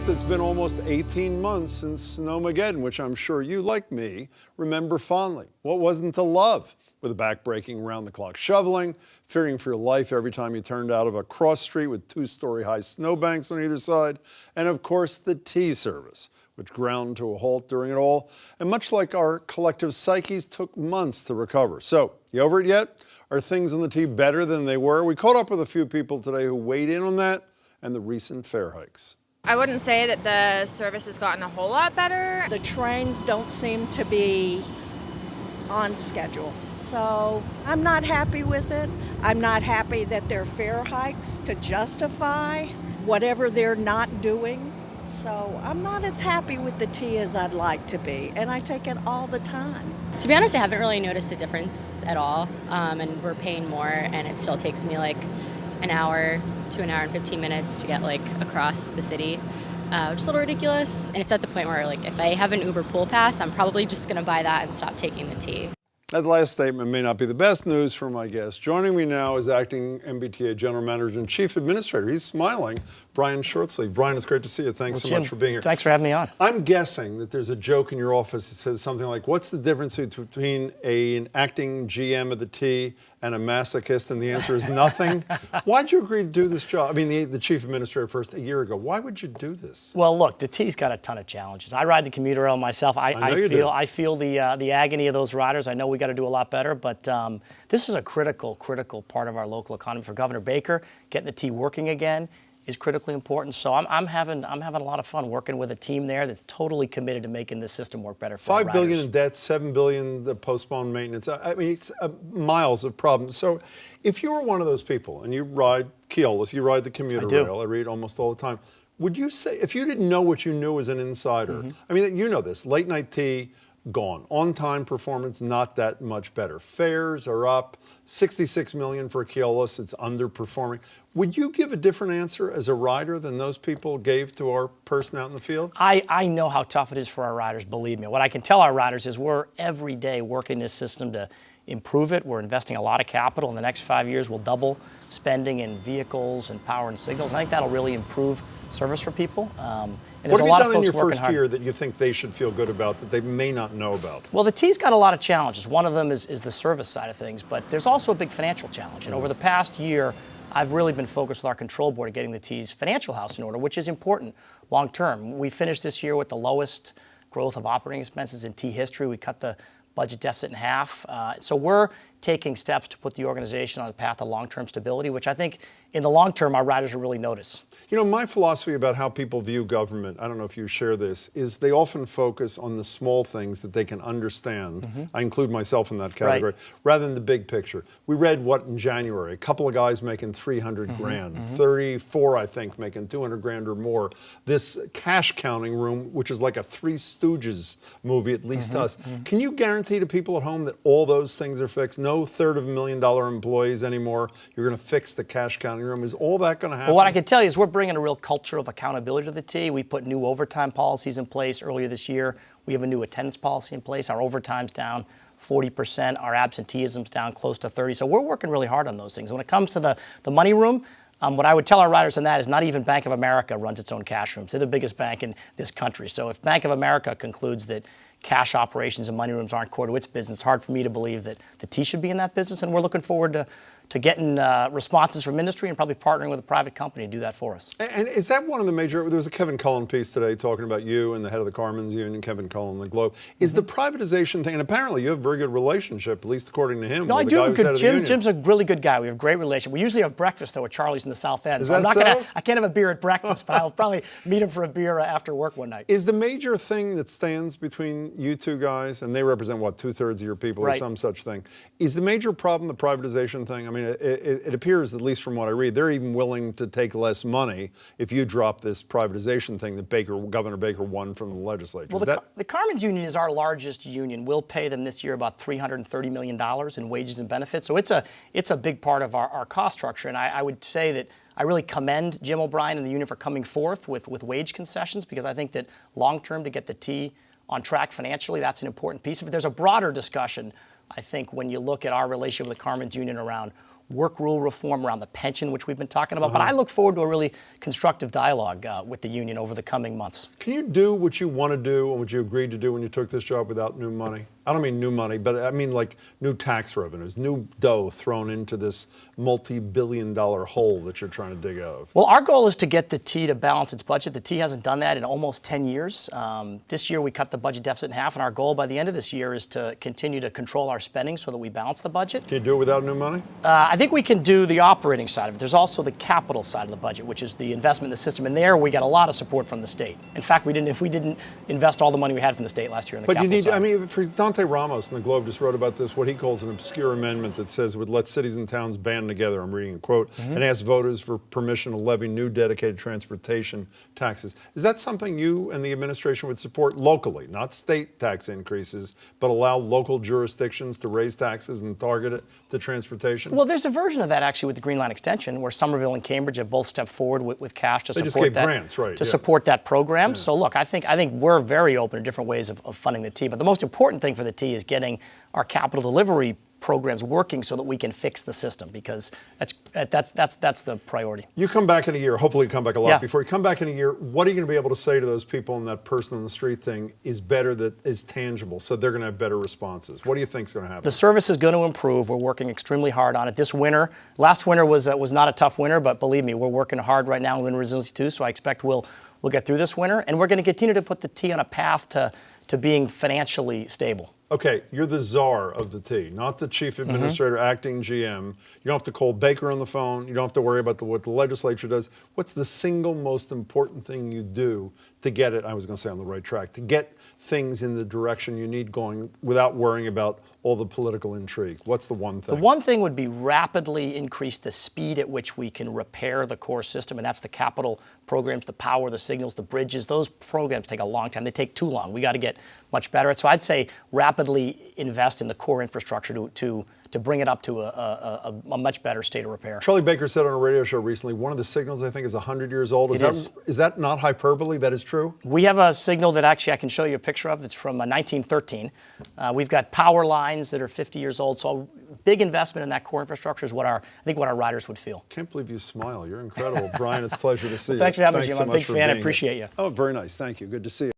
It's been almost 18 months since Snowmageddon, which I'm sure you, like me, remember fondly. What wasn't to love? With a back-breaking, round-the-clock shoveling, fearing for your life every time you turned out of a cross street with two-story high snowbanks on either side, and of course the tea service, which ground to a halt during it all, and much like our collective psyches, took months to recover. So, you over it yet? Are things on the tea better than they were? We caught up with a few people today who weighed in on that and the recent fare hikes. I wouldn't say that the service has gotten a whole lot better. The trains don't seem to be on schedule, so I'm not happy with it. I'm not happy that there are fare hikes to justify whatever they're not doing. So I'm not as happy with the tea as I'd like to be, and I take it all the time. To be honest, I haven't really noticed a difference at all, and we're paying more, and it still takes me like an hour to an hour and 15 minutes to get like across the city, which is a little ridiculous. And it's at the point where like if I have an Uber pool pass, I'm probably just gonna buy that and stop taking the tea. That last statement may not be the best news for my guest. Joining me now is acting MBTA General Manager and Chief Administrator. He's smiling, Brian Shortsleeve. Brian, it's great to see you. Thanks so much for being here. Thanks for having me on. I'm guessing that there's a joke in your office that says something like, what's the difference between an acting GM of the T and a masochist? And the answer is nothing. Why'd you agree to do this job? I mean, the Chief Administrator first a year ago. Why would you do this? Well, look, the T's got a ton of challenges. I ride the commuter rail myself. I feel the agony of those riders. I know we got to do a lot better, but this is a critical part of our local economy. For Governor Baker, getting the T working again is critically important. So I'm having a lot of fun working with a team there that's totally committed to making this system work better for our riders. $5 billion in debt, $7 billion the postponed maintenance. I mean, it's miles of problems. So if you were one of those people and you ride Keolis, you ride the commuter rail, I read almost all the time, would you say, if you didn't know what you knew as an insider, I mean, you know this, late night tea, gone. On-time performance, not that much better. Fares are up, $66 million for Keolis, it's underperforming. Would you give a different answer as a rider than those people gave to our person out in the field? I know how tough it is for our riders, believe me. What I can tell our riders is we're every day working this system to improve it. We're investing a lot of capital. In the next 5 years, we'll double spending in vehicles and power and signals. And I think that'll really improve service for people. And what have you done in your first year that you think they should feel good about that they may not know about? Well, the T's got a lot of challenges. One of them is the service side of things, but there's also a big financial challenge. And over the past year, I've really been focused with our control board at getting the T's financial house in order, which is important long term. We finished this year with the lowest growth of operating expenses in T history. We cut the budget deficit in half. So we're taking steps to put the organization on a path of long-term stability, which I think in the long term, our riders will really notice. You know, my philosophy about how people view government, I don't know if you share this, is they often focus on the small things that they can understand. I include myself in that category, rather than the big picture. We read what in January, a couple of guys making 300 grand, 34, I think, making 200 grand or more. This cash counting room, which is like a Three Stooges movie, at least us. Can you guarantee to people at home that all those things are fixed? No $350,000 employees anymore. You're going to fix the cash counting room. Is all that going to happen? Well, what I can tell you is we're bringing a real culture of accountability to the T. We put new overtime policies in place earlier this year. We have a new attendance policy in place. Our overtime's down 40%. Our absenteeism's down close to 30%. So we're working really hard on those things. When it comes to the money room, what I would tell our riders on that is not even Bank of America runs its own cash rooms. They're the biggest bank in this country. So if Bank of America concludes that cash operations and money rooms aren't core to its business, it's hard for me to believe that the T should be in that business. And we're looking forward to getting responses from industry and probably partnering with a private company to do that for us. And is that one of the major, there was a Kevin Cullen piece today talking about you and the head of the Carmen's Union, Kevin Cullen, the Globe. Is the privatization thing, and apparently you have a very good relationship, at least according to him. No, I with do. The guy who's head of the union. Jim's a really good guy. We have a great relationship. We usually have breakfast, though, at Charlie's in the South End. Is so that I can't have a beer at breakfast, but I'll probably meet him for a beer after work one night. Is the major thing that stands between you two guys, and they represent, what, 2/3 of your people or some such thing, is the major problem the privatization thing? I mean, it appears, at least from what I read, they're even willing to take less money if you drop this privatization thing that Governor Baker won from the legislature. Well, the Carmen's Union is our largest union. We'll pay them this year about $330 million in wages and benefits. So it's a big part of our cost structure. And I would say that I really commend Jim O'Brien and the union for coming forth with wage concessions, because I think that long term, to get the T on track financially, that's an important piece of it. There's a broader discussion, I think, when you look at our relationship with the Carmen's Union around work rule reform around the pension, which we've been talking about. But I look forward to a really constructive dialogue with the union over the coming months. Can you do what you want to do and what you agreed to do when you took this job without new money? I don't mean new money, but I mean like new tax revenues, new dough thrown into this multi-billion-dollar hole that you're trying to dig out of. Well, our goal is to get the T to balance its budget. The T hasn't done that in almost 10 years. This year we cut the budget deficit in half, and our goal by the end of this year is to continue to control our spending so that we balance the budget. Can you do it without new money? I think we can do the operating side of it. There's also the capital side of the budget, which is the investment in the system. And there we got a lot of support from the state. In fact, we didn't invest all the money we had from the state last year in the capital side. I mean, for Dante Ramos in the Globe just wrote about this, what he calls an obscure amendment that says would let cities and towns band together, I'm reading a quote, and ask voters for permission to levy new dedicated transportation taxes. Is that something you and the administration would support locally, not state tax increases, but allow local jurisdictions to raise taxes and target it to transportation? Well, there's a version of that actually with the Green Line extension, where Somerville and Cambridge have both stepped forward with cash to support that. Grants, right? Support that program. Yeah. So look, I think we're very open to different ways of funding the T. But the most important thing for the T is getting our capital delivery programs working so that we can fix the system, because that's the priority. You come back in a year, hopefully you come back a lot. Yeah. Before you come back in a year, what are you going to be able to say to those people, and that person on the street thing is better, that is tangible, so they're going to have better responses? What do you think is going to happen? The service is going to improve. We're working extremely hard on it. This winter, last winter was not a tough winter, but believe me, we're working hard right now in Winter Resiliency 2, so I expect we'll get through this winter, and we're going to continue to put the T on a path to being financially stable. Okay, you're the czar of the T, not the chief administrator, acting GM. You don't have to call Baker on the phone. You don't have to worry about what the legislature does. What's the single most important thing you do to get it, I was going to say on the right track, to get things in the direction you need going without worrying about all the political intrigue? What's the one thing? The one thing would be rapidly increase the speed at which we can repair the core system, and that's the capital programs, the power, the signals, the bridges. Those programs take a long time. They take too long. We got to get much better at it. So I'd say rapidly invest in the core infrastructure to bring it up to a much better state of repair. Charlie Baker said on a radio show recently, one of the signals I think is 100 years old. Is that not hyperbole? That is true? We have a signal that actually I can show you a picture of. It's from 1913. We've got power lines that are 50 years old. So big investment in that core infrastructure is I think what our riders would feel. Can't believe you smile. You're incredible. Brian, it's a pleasure to see you. Thanks for having me, Jim. So I'm a big fan. I appreciate you. Oh, very nice. Thank you. Good to see you.